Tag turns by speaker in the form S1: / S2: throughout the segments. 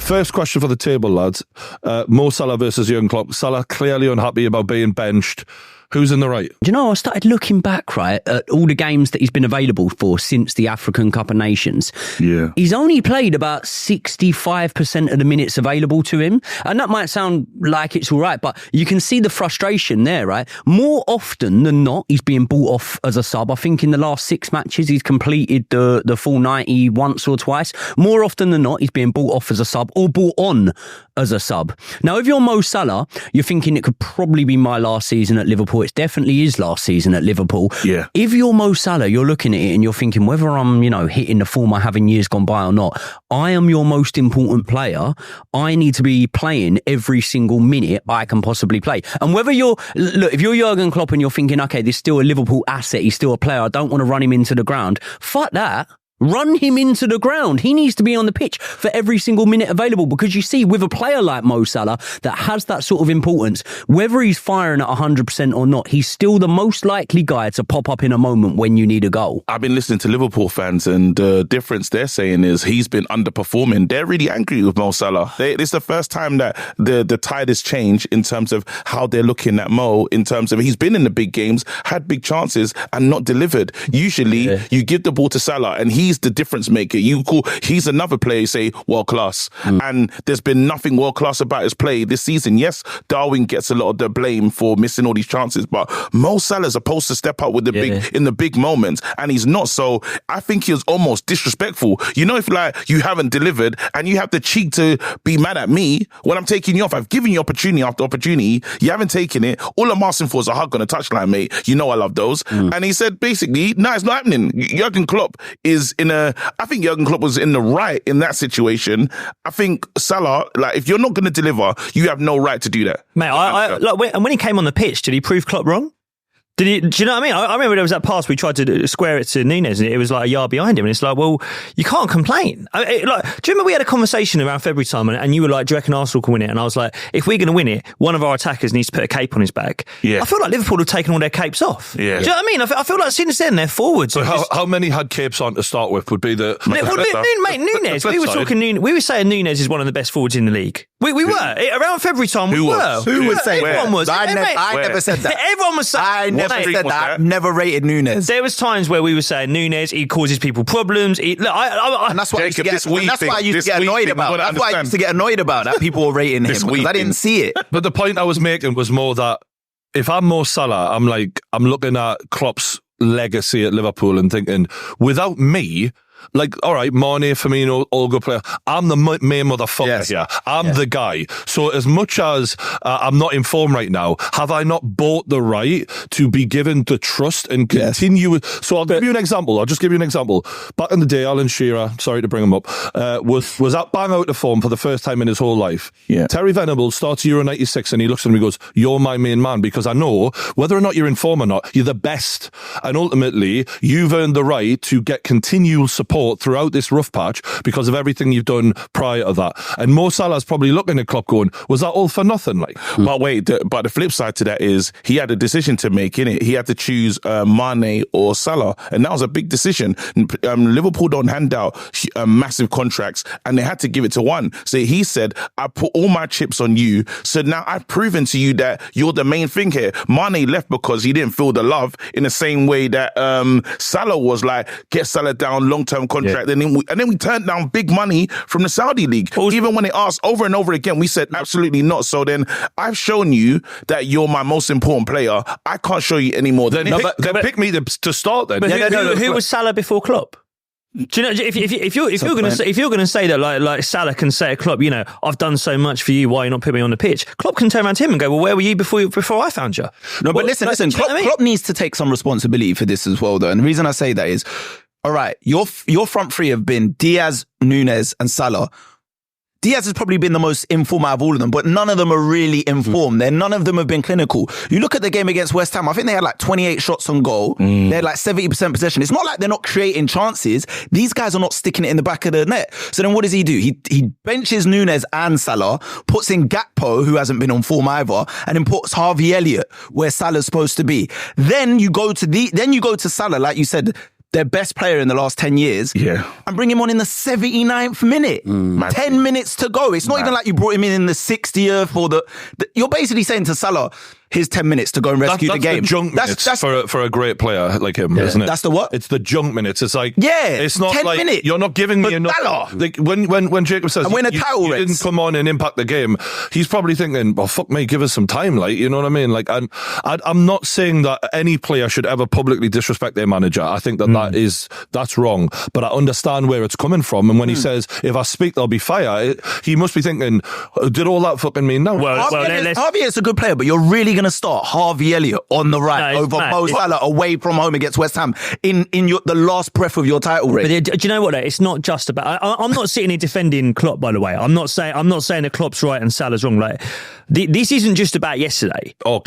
S1: First question for the table, lads. Mo Salah versus Jurgen Klopp. Salah clearly unhappy about being benched. Who's in the right?
S2: Do you know, I started looking back, right, at all the games that he's been available for since the African Cup of Nations.
S1: Yeah.
S2: He's only played about 65% of the minutes available to him. And that might sound like it's all right, but you can see the frustration there, right? More often than not, he's being bought off as a sub. I think in the last 6 matches, he's completed the full 90 once or twice. More often than not, he's being bought off as a sub or bought on as a sub. Now, if you're Mo Salah, you're thinking it could probably be my last season at Liverpool. It definitely is last season at Liverpool.
S1: Yeah.
S2: If you're Mo Salah, you're looking at it and you're thinking whether I'm, hitting the form I have in years gone by or not. I am your most important player. I need to be playing every single minute I can possibly play. And whether if you're Jurgen Klopp and you're thinking, okay, there's still a Liverpool asset, he's still a player, I don't want to run him into the ground. Fuck that. Run him into the ground. He needs to be on the pitch for every single minute available, because you see, with a player like Mo Salah that has that sort of importance, whether he's firing at 100% or not, he's still the most likely guy to pop up in a moment when you need a goal.
S3: I've been listening to Liverpool fans, and the difference they're saying is he's been underperforming. They're really angry with Mo Salah. It's the first time that the tide has changed in terms of how they're looking at Mo, in terms of he's been in the big games, had big chances and not delivered. Usually you give the ball to Salah and he's the difference maker. He's another player you say world class, and there's been nothing world class about his play this season. Yes, Darwin gets a lot of the blame for missing all these chances, but Mo Salah is supposed to step up with in the big moments, and he's not. So I think he was almost disrespectful. If you haven't delivered and you have the cheek to be mad at me when I'm taking you off. I've given you opportunity after opportunity. You haven't taken it. All I'm asking for is a hug on the touchline, mate. I love those. And he said basically, no, it's not happening. Jurgen Klopp is I think Jurgen Klopp was in the right in that situation. I think Salah, if you're not going to deliver, you have no right to do that.
S4: Mate, when he came on the pitch, did he prove Klopp wrong? Do you know what I mean? I remember there was that pass we tried to square it to Nunez and it was like a yard behind him, and it's like, well, you can't complain. Do you remember we had a conversation around February time and you were like, do you reckon Arsenal can win it? And I was like, if we're going to win it, one of our attackers needs to put a cape on his back. Yeah. I feel like Liverpool have taken all their capes off. Yeah. Do you know what I mean? I feel like since then they're forwards.
S1: So how many had capes on to start with would be the...
S4: Mate, Nunez. We were saying Nunez is one of the best forwards in the league. We were. Around February time, we were.
S5: Who was saying that?
S4: Everyone was.
S5: I never said that.
S4: Everyone was saying...
S5: I never said that. Never rated Nunez.
S4: There was times where we were saying Nunez, he causes people problems. And
S5: that's what I used to get annoyed about. That's why I used to get annoyed about that. People were rating him because I didn't see it.
S1: But the point I was making was more that if I'm Mo Salah, I'm looking at Klopp's legacy at Liverpool and thinking, without me, all right, Mane, Firmino, all good player. I'm the main motherfucker here. I'm the guy. So as much as I'm not in form right now, have I not bought the right to be given the trust and continue? So I'll give you an example. Back in the day, Alan Shearer, sorry to bring him up, was at bang out of form for the first time in his whole life. Yeah. Terry Venables starts Euro 96 and he looks at him and he goes, you're my main man, because I know whether or not you're in form or not, you're the best. And ultimately, you've earned the right to get continual support throughout this rough patch because of everything you've done prior to that. And Mo Salah's probably looking at Klopp going, was that all for nothing?
S3: But wait, but the flip side to that is he had a decision to make, innit? He had to choose Mane or Salah, and that was a big decision. Liverpool don't hand out massive contracts, and they had to give it to one. So he said, I put all my chips on you, so now I've proven to you that you're the main thing here. Mane left because he didn't feel the love in the same way that Salah was get Salah down, long-term contract, and then we turned down big money from the Saudi league. Even when they asked over and over again, we said absolutely not. So then I've shown you that you're my most important player. I can't show you any more.
S1: Then pick me to start then.
S4: But who was Salah before Klopp? Do you know, if you're going to say that like Salah can say to Klopp, I've done so much for you, why are you not putting me on the pitch? Klopp can turn around to him and go, well, where were you before I found you?
S5: No, but listen, Klopp needs to take some responsibility for this as well, though. And the reason I say that is, all right, your front three have been Diaz, Nunez and Salah. Diaz has probably been the most informed out of all of them, but none of them are really informed. None of them have been clinical. You look at the game against West Ham, I think they had 28 shots on goal. They had 70% possession. It's not like they're not creating chances. These guys are not sticking it in the back of the net. So then what does he do? He benches Nunez and Salah, puts in Gakpo, who hasn't been on form either, and then puts Harvey Elliott where Salah's supposed to be. Then you go to Salah, like you said, their best player in the last 10 years, and bring him on in the 79th minute. 10 minutes to go. It's not even like you brought him in the 60th or you're basically saying to Salah, here's 10 minutes to go and rescue the game.
S1: The junk minutes for a great player like him, isn't it?
S5: That's the what?
S1: It's the junk minutes. It's like,
S5: it's
S1: not
S5: 10
S1: like
S5: minutes.
S1: You're not giving me enough. Like when Jacob says
S5: and win a title
S1: you didn't come on and impact the game, he's probably thinking, well, fuck me, give us some time, like, you know what I mean? Like, I'm not saying that any player should ever publicly disrespect their manager. I think that's wrong, but I understand where it's coming from. And when he says, if I speak, there'll be fire, he must be thinking, did all that fucking mean no?
S5: Harvey is a good player, but you're really going to start Harvey Elliott on the right over Mo Salah away from home against West Ham in the last breath of your title race.
S4: But do you know what? It's not just about. I'm not sitting here defending Klopp, by the way. I'm not saying that Klopp's right and Salah's wrong. Like, this isn't just about yesterday. I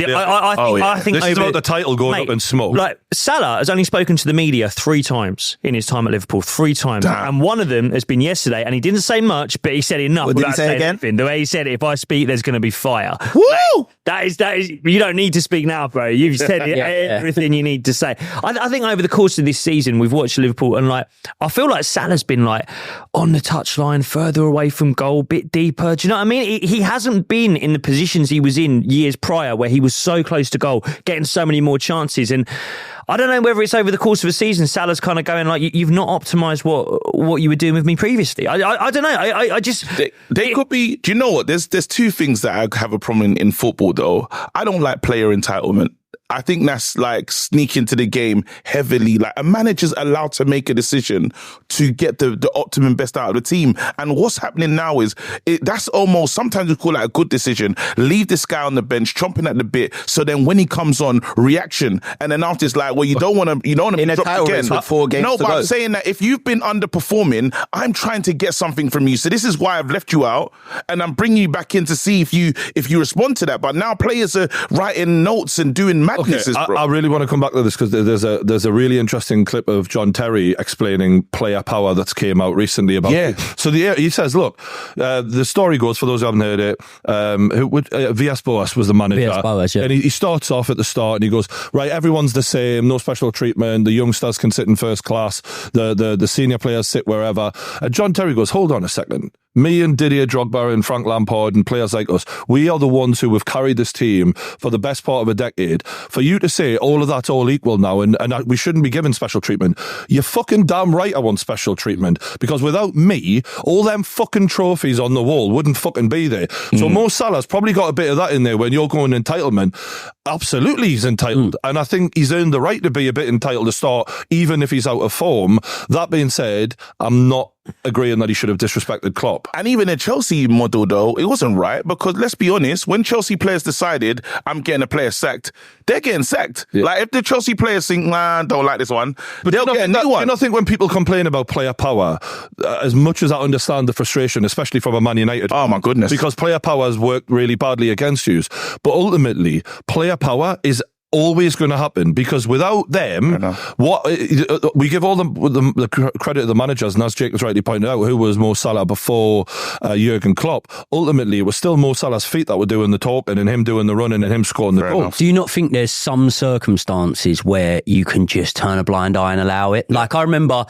S4: think
S1: this is about the title going up in smoke.
S4: Like, Salah has only spoken to the media 3 times in his time at Liverpool. 3 times, and one of them has been yesterday, and he didn't say much, but he said enough.
S5: What did he say again?
S4: Anything. The way he said it, if I speak, there's going to be fire.
S5: Woo!
S4: That is. You don't need to speak now, bro. You've said everything you need to say. I think over the course of this season, we've watched Liverpool, and like, I feel like Salah's been like on the touchline, further away from goal, bit deeper. Do you know what I mean? He hasn't been in the positions he was in years prior, where he was so close to goal, getting so many more chances. And I don't know whether it's over the course of a season, Salah's kind of going like, you've not optimised what you were doing with me previously. I don't know. I just...
S3: They could be... Do you know what? There's 2 things that I have a problem in football, though. I don't like player entitlement. I think that's like sneaking into the game heavily. Like, a manager's allowed to make a decision to get the optimum best out of the team. And what's happening now is that's almost, sometimes we call it a good decision. Leave this guy on the bench, chomping at the bit. So then when he comes on, reaction. And then after it's like, well, you don't want to be dropped again.
S5: With 4 games
S3: no,
S5: to
S3: but
S5: go.
S3: I'm saying that if you've been underperforming, I'm trying to get something from you. So this is why I've left you out, and I'm bringing you back in to see if you respond to that. But now players are writing notes and doing madnesses.
S1: Okay, I really want to come back to this because there's a really interesting clip of John Terry explaining player power that's came out recently about it. So he says, look, the story goes, for those who haven't heard it, Villas-Boas was the manager.
S2: Villas-Boas, yeah.
S1: And he starts off at the start and he goes, right, everyone's the same, no special treatment, the youngsters can sit in first class, the senior players sit wherever. And John Terry goes, hold on a second. Me and Didier Drogba and Frank Lampard and players like us, we are the ones who have carried this team for the best part of a decade. For you to say all of that's all equal now and we shouldn't be given special treatment, you're fucking damn right I want special treatment, because without me, all them fucking trophies on the wall wouldn't fucking be there. So Mo Salah's probably got a bit of that in there when you're going entitlement. Absolutely he's entitled. And I think he's earned the right to be a bit entitled to start, even if he's out of form. That being said, I'm not agreeing that he should have disrespected Klopp.
S3: And even the Chelsea model, though, it wasn't right, because let's be honest, when Chelsea players decided, I'm getting a player sacked, they're getting sacked. Yeah. Like, if the Chelsea players think, nah, don't like this one, but they'll get a new one.
S1: You know, think when people complain about player power, as much as I understand the frustration, especially from a Man United,
S3: oh my goodness,
S1: because player power has worked really badly against you, but ultimately, player power is always going to happen, because without them, what we give all the credit to the managers, and as Jacob's rightly pointed out, who was Mo Salah before Jurgen Klopp, ultimately it was still Mo Salah's feet that were doing the talking and him doing the running and him scoring the goals.
S2: Do you not think there's some circumstances where you can just turn a blind eye and allow it? Like, I remember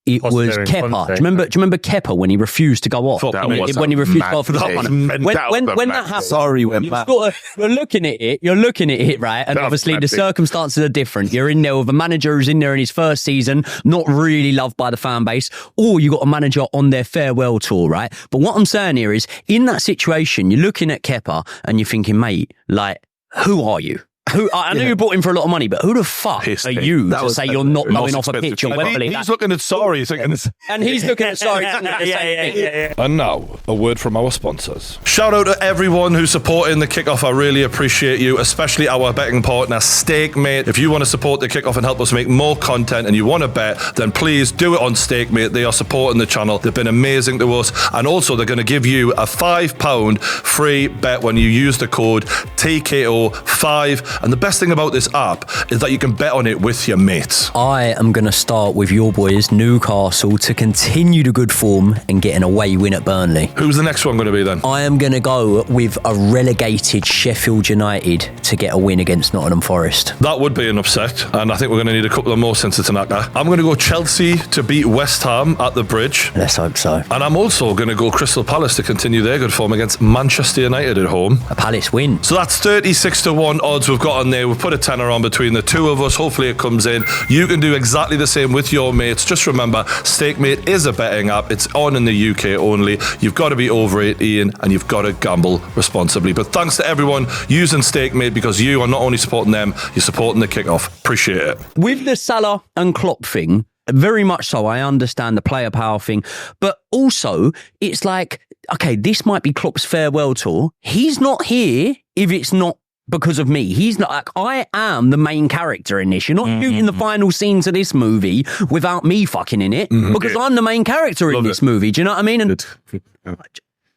S2: it was Kepa. Do you remember Kepa when he refused to go off? When he refused to go off for the hot one. When that happened,
S5: sorry, went back.
S2: You're looking at it, right? And obviously the circumstances are different. You're in there with a manager who's in there in his first season, not really loved by the fan base, or you got a manager on their farewell tour, right? But what I'm saying here is, in that situation, you're looking at Kepa and you're thinking, mate, like, who are you? I know you brought him for a lot of money, but who the fuck are you to say you're not going off a pitch? Or
S1: he's looking at sorry, thinking,
S2: and he's looking at sorry. Yeah.
S1: And now, a word from our sponsors. Shout out to everyone who's supporting the Kickoff. I really appreciate you, especially our betting partner, StakeMate. If you want to support the Kickoff and help us make more content and you want to bet, then please do it on StakeMate. They are supporting the channel. They've been amazing to us. And also, they're going to give you a £5 free bet when you use the code TKO5. And the best thing about this app is that you can bet on it with your mates.
S2: I am going to start with your boys, Newcastle, to continue the good form and get an away win at Burnley.
S1: Who's the next one going to be then?
S2: I am going to go with a relegated Sheffield United to get a win against Nottingham Forest.
S1: That would be an upset, and I think we're going to need a couple of more since it's an acca. I'm going to go Chelsea to beat West Ham at the Bridge.
S2: Let's hope so.
S1: And I'm also going to go Crystal Palace to continue their good form against Manchester United at home.
S2: A Palace win.
S1: So that's 36-1 odds we've got on there. We've put a tenner on between the two of us. Hopefully it comes in. You can do exactly the same with your mates. Just remember, StakeMate is a betting app. It's on in the UK only. You've got to be over 18 and you've got to gamble responsibly. But thanks to everyone using StakeMate, because you are not only supporting them, you're supporting the kickoff. Appreciate it.
S2: With the Salah and Klopp thing, very much so, I understand the player power thing, but also it's like, okay, this might be Klopp's farewell tour. He's not here if it's not because of me. He's not like, I am the main character in this. You're not shooting the final scenes of this movie without me fucking in it, because I'm the main character in this movie. Do you know what I mean? And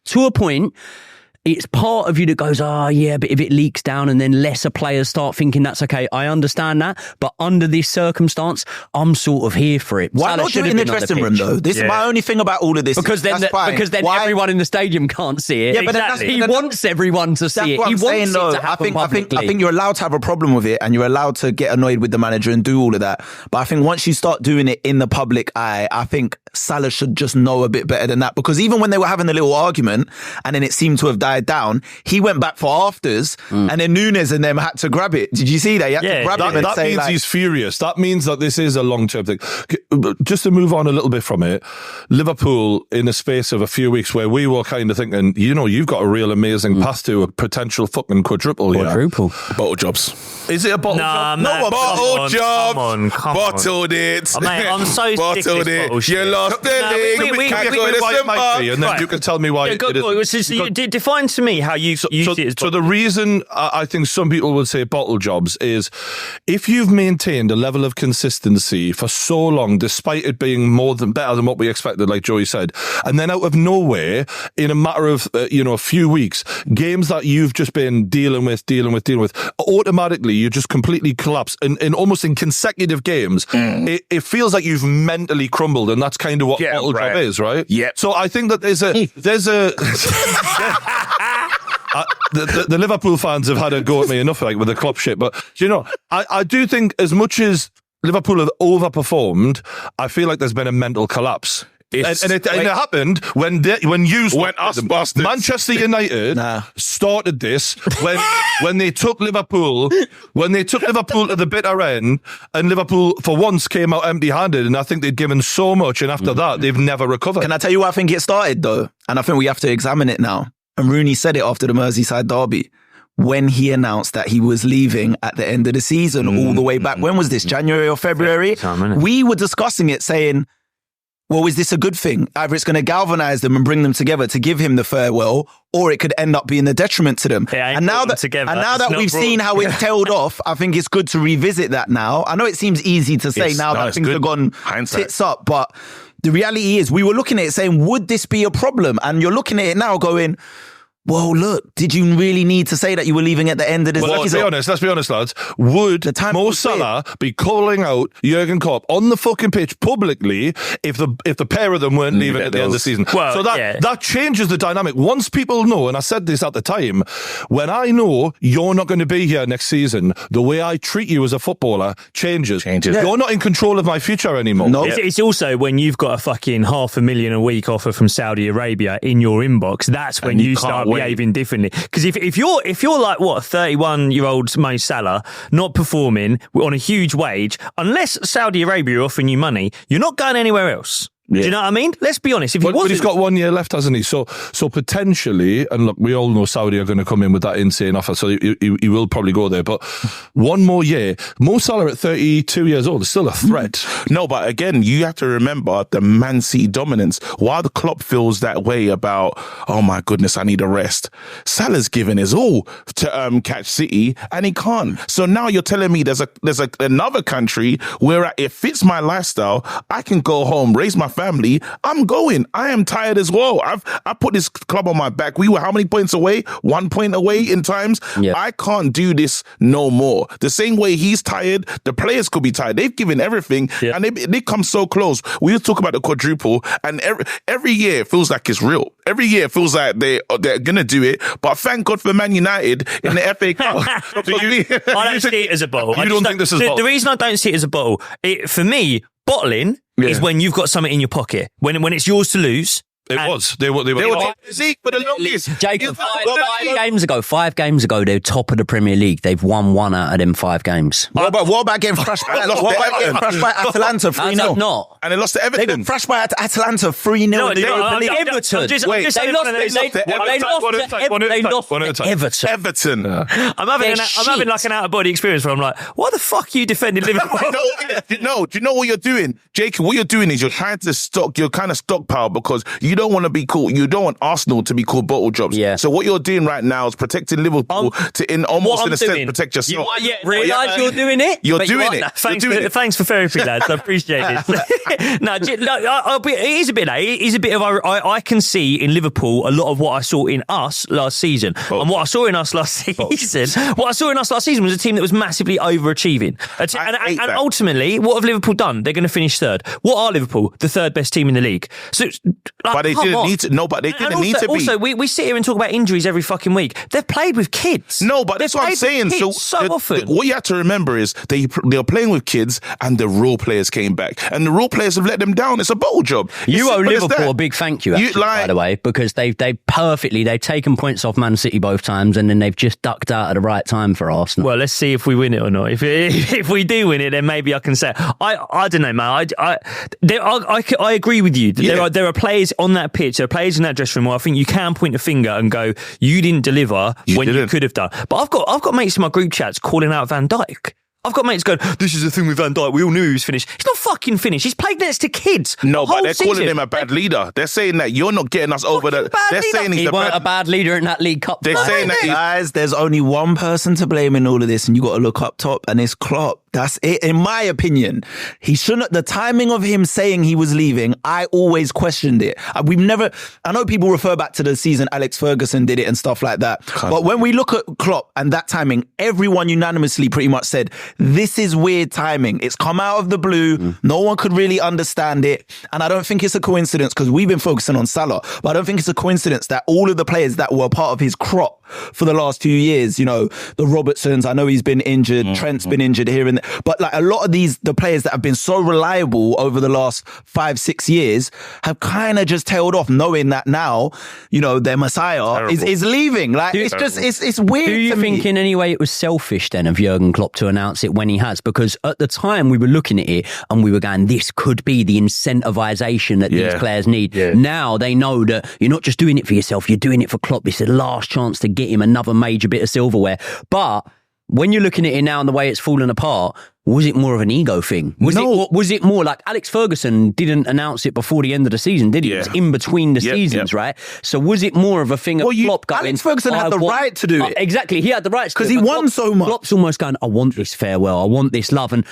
S2: to a point, it's part of you that goes, yeah, but if it leaks down and then lesser players start thinking that's okay, I understand that. But under this circumstance, I'm sort of here for it.
S5: Why not do it in the dressing room, though? This is my only thing about all of this.
S2: Because then everyone in the stadium can't see it.
S5: Yeah, but
S2: exactly. He wants everyone to see it. He wants it to happen publicly.
S5: I think you're allowed to have a problem with it and you're allowed to get annoyed with the manager and do all of that. But I think once you start doing it in the public eye, I think Salah should just know a bit better than that. Because even when they were having a little argument and then it seemed to have died down, he went back for afters and then Nunes and them had to grab it. Did you see that? He had to grab him and
S1: that
S5: say,
S1: means he's furious. That means that this is a long-term thing. Just to move on a little bit from it, Liverpool, in a space of a few weeks where we were kind of thinking, you've got a real amazing path to a potential fucking quadruple here.
S3: Bottle jobs.
S1: Is it a bottle job?
S3: Man, no, bottle job.
S4: Come
S3: Bottled it.
S4: Oh, mate, I'm so sick of this bottle shit.
S3: You lost the league.
S1: We can't go to the and then you can tell me why it is.
S4: Define to me how you see it as
S1: so the reason I think some people would say bottle jobs is if you've maintained a level of consistency for so long, despite it being better than what we expected, like Joey said, and then out of nowhere, in a matter of a few weeks, games that you've just been dealing with, automatically you just completely collapse, and almost in consecutive games, it feels like you've mentally crumbled, and that's kind of what bottle job is, right?
S3: Yeah.
S1: So I think that there's a the Liverpool fans have had a go at me enough with the Klopp shit, but I do think as much as Liverpool have overperformed, I feel like there's been a mental collapse. And it happened when us bastards. Manchester United started this when they took Liverpool to the bitter end, and Liverpool for once came out empty-handed, and I think they'd given so much, and after that they've never recovered.
S5: Can I tell you where I think it started though? And I think we have to examine it now. And Rooney said it after the Merseyside derby when he announced that he was leaving at the end of the season, all the way back. When was this? January or February? We were discussing it, saying, well, is this a good thing? Either it's going to galvanise them and bring them together to give him the farewell, or it could end up being a detriment to them.
S4: And now that
S5: we've seen how it tailed off, I think it's good to revisit that now. I know it seems easy to say that things have gone tits up, but the reality is we were looking at it saying, would this be a problem? And you're looking at it now going, well, look, did you really need to say that you were leaving at the end of the season?
S1: Let's be honest, lads. Would Mo Salah be calling out Jurgen Klopp on the fucking pitch publicly if the pair of them weren't leaving at the end of the season?
S4: Well,
S1: so that changes the dynamic. Once people know, and I said this at the time, when I know you're not going to be here next season, the way I treat you as a footballer changes.
S3: Yeah.
S1: You're not in control of my future anymore.
S4: No. It's also when you've got a fucking $500,000 a week offer from Saudi Arabia in your inbox, that's when you start behaving differently. Because if you're like, what, a 31-year-old Mo Salah not performing on a huge wage, unless Saudi Arabia are offering you money, you're not going anywhere else. Yeah. Do you know what I mean? Let's be honest.
S1: But he's got 1 year left, hasn't he? So potentially, and look, we all know Saudi are going to come in with that insane offer, so he will probably go there. But 1 more year, Mo Salah at 32 years old is still a threat.
S3: No, but again, you have to remember the Man City dominance. While the Klopp feels that way about, oh my goodness, I need a rest, Salah's given his all to catch City, and he can't. So now you're telling me there's another country where it fits my lifestyle. I can go home, raise my family, I'm going. I am tired as well. I put this club on my back. We were how many points away? 1 point away in times.
S2: Yeah.
S3: I can't do this no more. The same way he's tired, the players could be tired. They've given everything, and they come so close. We were talking about the quadruple, and every year it feels like it's real. Every year it feels like they're gonna do it. But thank God for Man United in the FA Cup.
S4: I don't see it as a bottle.
S1: You don't think this is a bottle?
S4: The reason I don't see it as a bottle, for me, bottling is when you've got something in your pocket. When it's yours to lose.
S1: It was. They were
S3: They were top of the league for the longest.
S2: Jacob, 5 games ago, they're top of the Premier League. They've won 1 out of them 5 games.
S5: What about getting thrashed by Atalanta 3-0?
S2: Not.
S3: And they lost to Everton.
S5: They got thrashed by Atalanta 3-0.
S4: No,
S5: in the Europa League.
S2: Everton. They lost to Everton.
S3: Everton.
S4: I'm having like an out of body experience where I'm like, why the fuck are you defending Liverpool?
S3: No, do you know what you're doing, Jacob? What you're doing is you're trying to stockpile because you don't want to be called. You don't want Arsenal to be called bottle jobs.
S2: Yeah.
S3: So what you're doing right now is protecting Liverpool in a sense protect yourself.
S2: Realise you're doing it.
S3: You're doing it.
S4: Thanks for therapy, lads. I appreciate it. It is a bit. It is a bit of. I can see in Liverpool a lot of what I saw in us last season, and what I saw in us last season was a team that was massively overachieving. And ultimately, what have Liverpool done? They're going to finish third. What are Liverpool? The third best team in the league. So,
S3: but they didn't need to. No, but they didn't need to be.
S4: Also, we sit here and talk about injuries every fucking week. They've played with kids.
S3: No, but that's what I'm saying. So
S4: often,
S3: what you have to remember is they're playing with kids, and the role players came back, and the role players have let them down. It's a bottle job.
S2: You owe Liverpool a big thank you, actually, by the way, because they've taken points off Man City both times, and then they've just ducked out at the right time for Arsenal.
S4: Well, let's see if we win it or not. If we do win it, then maybe I can say I don't know, man. I agree with you. There are players on that pitch, there are players in that dressing room where I think you can point a finger and go, you didn't deliver when you could have done. But I've got mates in my group chats calling out Van Dijk. I've got mates going, this is the thing with Van Dijk. We all knew he was finished. He's not fucking finished. He's played next to kids.
S3: No, but they're calling him a bad leader. They're saying that you're not getting us over the. They're saying
S2: he weren't a bad leader in that League Cup.
S3: They're saying that
S5: guys, there's only one person to blame in all of this, and you got to look up top, and it's Klopp. That's it. In my opinion, he shouldn't. The timing of him saying he was leaving, I always questioned it. I know people refer back to the season Alex Ferguson did it and stuff like that. But when we look at Klopp and that timing, everyone unanimously pretty much said, this is weird timing. It's come out of the blue. No one could really understand it. And I don't think it's a coincidence because we've been focusing on Salah, but I don't think it's a coincidence that all of the players that were part of his crop for the last 2 years, the Robertsons, I know he's been injured, Trent's been injured here and there, but like a lot of the players that have been so reliable over the last 5-6 years have kind of just tailed off, knowing that now, their Messiah is leaving. Like it's weird.
S2: Do you think in any way it was selfish then of Jurgen Klopp to announce it when he has? Because at the time we were looking at it and we were going, this could be the incentivization that these players need. Yeah. Now they know that you're not just doing it for yourself, you're doing it for Klopp. It's the last chance to get him another major bit of silverware. But when you're looking at it now and the way it's fallen apart, was it more of an ego thing? Was it more like Alex Ferguson didn't announce it before the end of the season, did he? It was in between the seasons, right? So was it more of a thing of Klopp going...
S5: Alex Ferguson had the right to do it.
S2: Exactly, he had the right to do it.
S5: Because he won so much.
S2: Klopp's almost going, I want this farewell, I want this love. And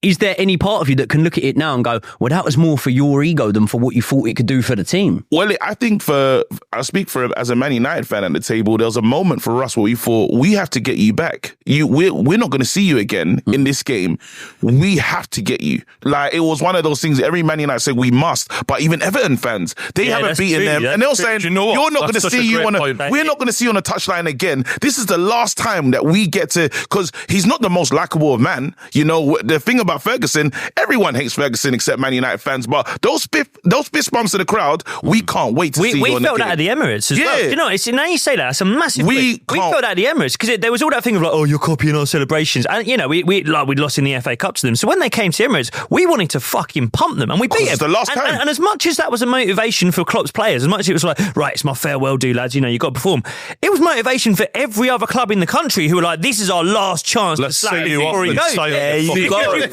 S2: is there any part of you that can look at it now and go, well, that was more for your ego than for what you thought it could do for the team?
S3: Well, I think I speak for as a Man United fan at the table, there was a moment for us where we thought, we have to get you back. We're not going to see you again in this game. We have to get you. Like, it was one of those things, every Man United said we must, but even Everton fans, they haven't beaten them. And they're saying, you're not going to see you we're not going to see you on a touchline again. This is the last time that we get to, because he's not the most likable of man. The thing about Ferguson, everyone hates Ferguson except Man United fans, but those fist bumps in the crowd, we can't wait to see you on the
S4: We felt that at the Emirates as well. Now you say that, that's a massive... We felt that at the Emirates, because there was all that thing of like, oh, you're copying our celebrations. And, we'd lost in the FA Cup to them. So when they came to Emirates, we wanted to fucking pump them, and we beat them.
S3: The last time.
S4: And as much as that was a motivation for Klopp's players, as much as it was like, right, it's my farewell do, lads, you've got to perform, it was motivation for every other club in the country who were like, this is our last chance to slap you before he goes.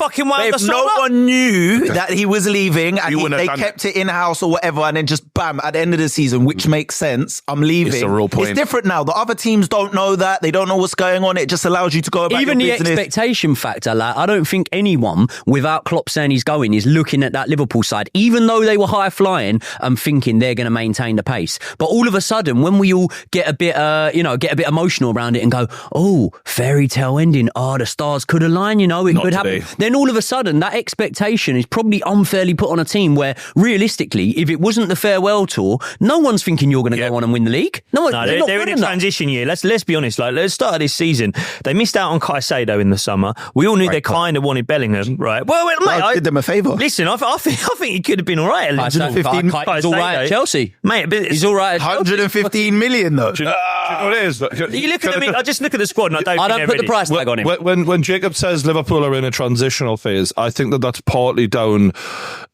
S4: fucking wound
S5: If
S4: us
S5: no
S4: all up.
S5: one knew that he was leaving and
S3: wouldn't have
S5: they
S3: done
S5: kept it in-house or whatever, and then just bam, at the end of the season, which makes sense, I'm leaving.
S3: It's a real point.
S5: It's different now. The other teams don't know that. They don't know what's going on. It just allows you to go about
S2: Even
S5: your
S2: the
S5: business.
S2: expectation factor, like, I don't think anyone, without Klopp saying he's going, is looking at that Liverpool side, even though they were high flying and thinking they're going to maintain the pace. But all of a sudden, when we all get a bit, get a bit emotional around it and go, oh, fairy tale ending, the stars could align, it
S1: Not
S2: could
S1: today.
S2: happen. Then all of a sudden, that expectation is probably unfairly put on a team where, realistically, if it wasn't the farewell tour, no one's thinking you're going to go on and win the league. No,
S4: They're in a transition year. Let's be honest. Like, at the start of this season, they missed out on Caicedo in the summer. We all knew they kind of wanted Bellingham, right? Well, mate,
S5: I did them a favour.
S4: Listen, I think he could have been all right.
S2: He's all right at Chelsea.
S4: Mate, but
S2: He's all right at Chelsea.
S5: 115 million though.
S1: Do you know what it is?
S4: you look at I just look at the squad and I
S2: don't put the price tag on him.
S1: When Jacob says Liverpool are in a transitional phase, I think that's partly down.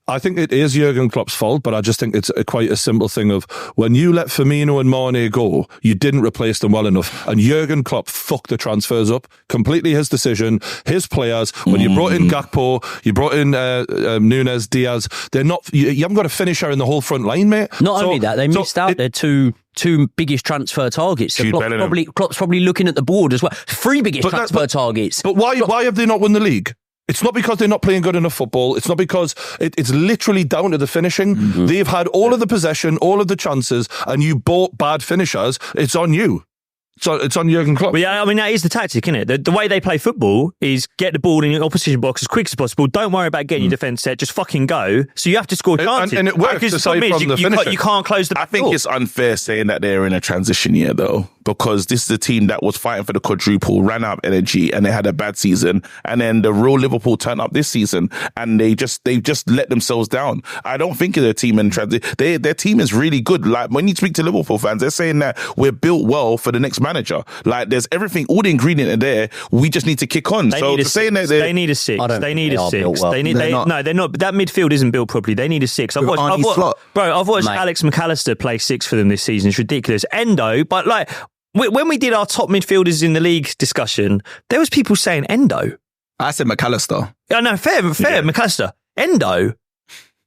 S1: I think it is Jurgen Klopp's fault, but I just think it's quite a simple thing of when you let Firmino and Mane go, you didn't replace them well enough. And Jurgen Klopp fucked the transfers up. Completely his decision, his players. When you brought in Gakpo, you brought in Núñez, Diaz, they're not, you haven't got a finisher in the whole front line, mate.
S2: Not only that, they missed out their two biggest transfer targets. So Klopp's probably looking at the board as well. 3 biggest transfer targets.
S1: But why have they not won the league? It's not because they're not playing good enough football. It's not because it's literally down to the finishing. Mm-hmm. They've had all of the possession, all of the chances, and you bought bad finishers. It's on you. So it's on Jurgen Klopp.
S4: Well, yeah, I mean, that is the tactic, isn't it? The way they play football is get the ball in the opposition box as quick as possible. Don't worry about getting your defence set. Just fucking go. So you have to score chances.
S1: And it works aside from the finishing.
S4: You can't close the
S3: I think it's unfair saying that they're in a transition year, though, because this is a team that was fighting for the quadruple, ran out of energy, and they had a bad season. And then the real Liverpool turned up this season, and they've just let themselves down. I don't think it's a team in transition. Their team is really good. Like, when you speak to Liverpool fans, they're saying that we're built well for the next manager. Like, there's everything, all the ingredients are there. We just need to kick on.
S4: They need a six. They need a six. They're not. That midfield isn't built properly. They need a six. I've watched Alex McAllister play 6 for them this season. It's ridiculous. Endo, but like, when we did our top midfielders in the league discussion, there was people saying Endo.
S5: I said McAllister.
S4: Yeah, no, fair, McAllister. Endo.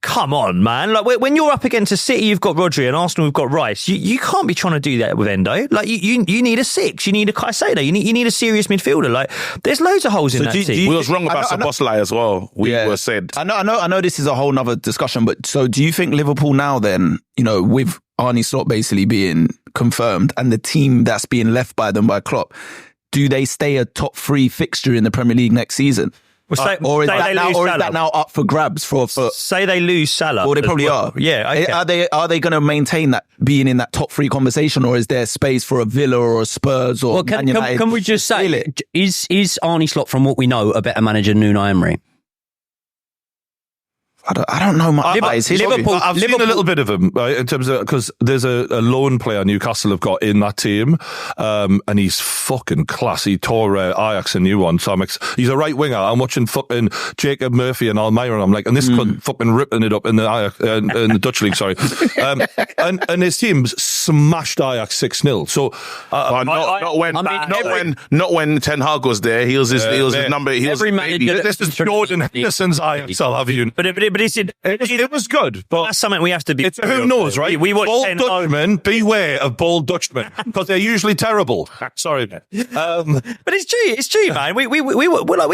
S4: Come on, man. Like, when you're up against a City, you've got Rodri, and Arsenal, you've got Rice. You can't be trying to do that with Endo. Like, you need a 6. You need a Caicedo. You need a serious midfielder. Like, there's loads of holes in that team.
S3: We was wrong about Szoboszlai as well. We were said.
S5: I know this is a whole nother discussion, but so do you think Liverpool now then, with Arne Slot basically being confirmed and the team that's being left by them by Klopp, do they stay a top 3 fixture in the Premier League next season? Or is that now up for grabs for
S4: say they lose Salah?
S5: Well, they probably are.
S4: Yeah. Okay.
S5: Are they going to maintain that being in that top 3 conversation, or is there space for a Villa or a Spurs or Man United?
S2: Can we just say, is Arne Slot, from what we know, a better manager than Unai Emery?
S5: I don't know much.
S1: I've seen a little bit of him, right, in terms of, because there's a lone player Newcastle have got in that team, and he's fucking class. He tore Ajax a new one, so he's a right winger. I'm watching fucking Jacob Murphy and Almiron, and I'm like, and this cunt fucking ripping it up in the Ajax, in the Dutch league, sorry. And his team's smashed Ajax 6-0. So
S3: not when Ten Hag was there. He was his number.
S1: This is Jordan Henderson's Ajax. I'll have you. It was good, but
S4: that's something we have to be.
S1: Who knows, right?
S4: We watch
S1: bold Dutchmen. Beware of bold Dutchmen, because they're usually terrible. Sorry, but
S4: it's true, man. We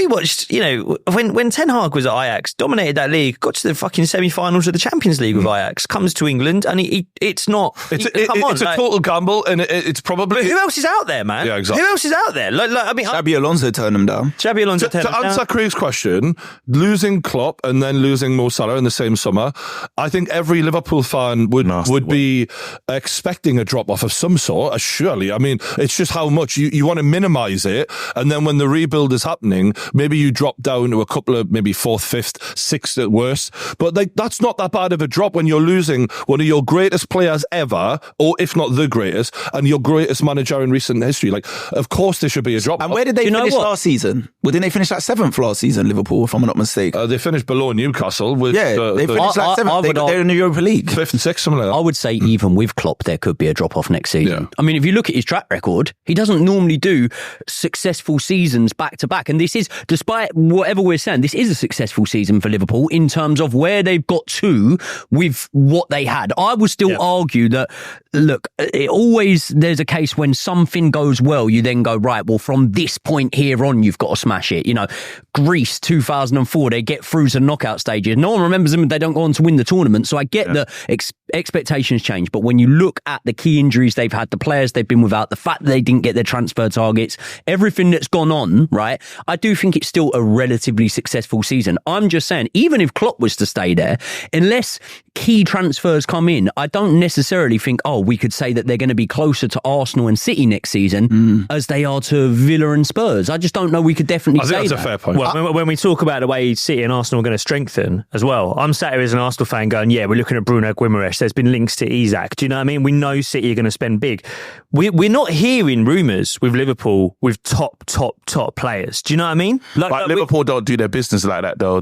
S4: watched, when Ten Hag was at Ajax, dominated that league, got to the fucking semi-finals of the Champions League with Ajax, comes to England, and it's not. It's
S1: a total gamble, and it's probably.
S4: Who else is out there, man?
S1: Yeah, exactly.
S4: Who else is out there?
S5: Xabi Alonso turned them down.
S1: To answer Craig's question, losing Klopp and then losing Mo Salah in the same summer, I think every Liverpool fan would be expecting a drop off of some sort. Surely, I mean, it's just how much you want to minimise it, and then when the rebuild is happening, maybe you drop down to a couple of maybe 4th, 5th, 6th at worst. But that's not that bad of a drop when you're losing one of your greatest players ever, or if not the greatest, and your greatest manager in recent history. Like, of course, there should be a drop.
S5: And where did they finish last season? Well, didn't they finish 7th last season, Liverpool, if I'm not mistaken?
S1: They finished below Newcastle. with
S5: they finished like seventh. They're in the Europa League.
S1: 5th and 6th, something like that.
S2: I would say even with Klopp, there could be a drop-off next season.
S1: Yeah.
S2: I mean, if you look at his track record, he doesn't normally do successful seasons back-to-back. And this is, despite whatever we're saying, this is a successful season for Liverpool in terms of where they've got to with what they had. I would still argue that, look, there's a case when something goes well, you then go, right, well, from this point here on, you've got to smash it. You know, Greece 2004, they get through to knockout stages. No one remembers them. They don't go on to win the tournament. So I get that expectations change. But when you look at the key injuries they've had, the players they've been without, the fact that they didn't get their transfer targets, everything that's gone on, right? I do think it's still a relatively successful season. I'm just saying, even if Klopp was to stay there, unless key transfers come in, I don't necessarily think, we could say that they're going to be closer to Arsenal and City next season as they are to Villa and Spurs. I just don't know. We could definitely say
S1: that's
S2: that.
S1: a fair point.
S4: Well, when we talk about the way City and Arsenal are going to strengthen as well, I'm sat here as an Arsenal fan going, we're looking at Bruno Guimaraes. There's been links to Isak. Do you know what I mean? We know City are going to spend big. We're not hearing rumours with Liverpool with top players. Do you know what I mean?
S3: Like Liverpool don't do their business like that, though.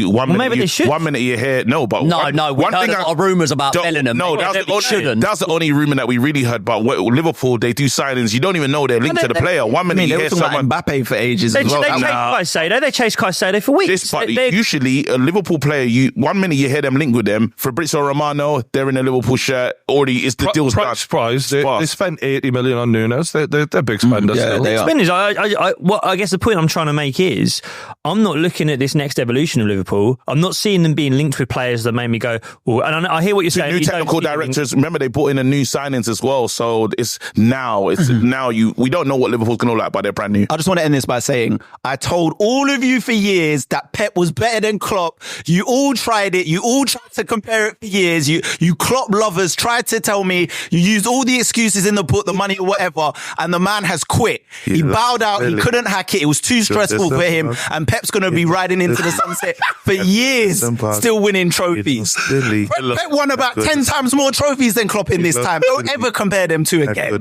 S3: One minute you hear no, but
S2: we heard a lot of rumours about Bellingham.
S3: No, that's the only rumour that we really heard. But Liverpool, they do signings. You don't even know they're linked to the player. 1 minute you hear someone
S5: Mbappe for ages as well.
S4: They chase Caicedo for weeks.
S3: Usually a Liverpool player, 1 minute you hear them linked with them. Fabrizio Romano, they're in a Liverpool shirt. Already, it's the deal's done.
S1: Surprise! They spent 80 million on Nunes. They're big spenders.
S5: They are.
S4: Spenders. I guess the point I'm trying to make is, I'm not looking at this next evolution of Liverpool. I'm not seeing them being linked with players that made me go, and I hear what you're saying.
S3: New technical directors. Remember, they brought in a new signings as well. So it's now we don't know what Liverpool's going to look like, but they're brand new.
S5: I just want to end this by saying, I told all of you for years that Pep was better than Klopp. You all tried it. You all tried to compare it for years. You Klopp lovers tried to tell me, you used all the excuses in the book, the money or whatever, and the man has quit. He bowed out. Really? He couldn't hack it. It was too stressful for him. And Pep's going to be riding into the sunset for years, still winning trophies. Pep won about 10 times more trophies than Klopp in this time. Don't ever compare them two again.
S1: Do you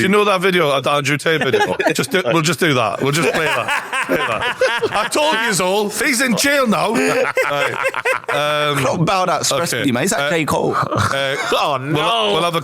S1: know that video, the Andrew Tate video? We'll just do that. We'll just play that. I told you all. He's in jail now.
S5: Klopp bowed out stressfully, man. He's like J. Cole.
S1: Oh no. We'll have a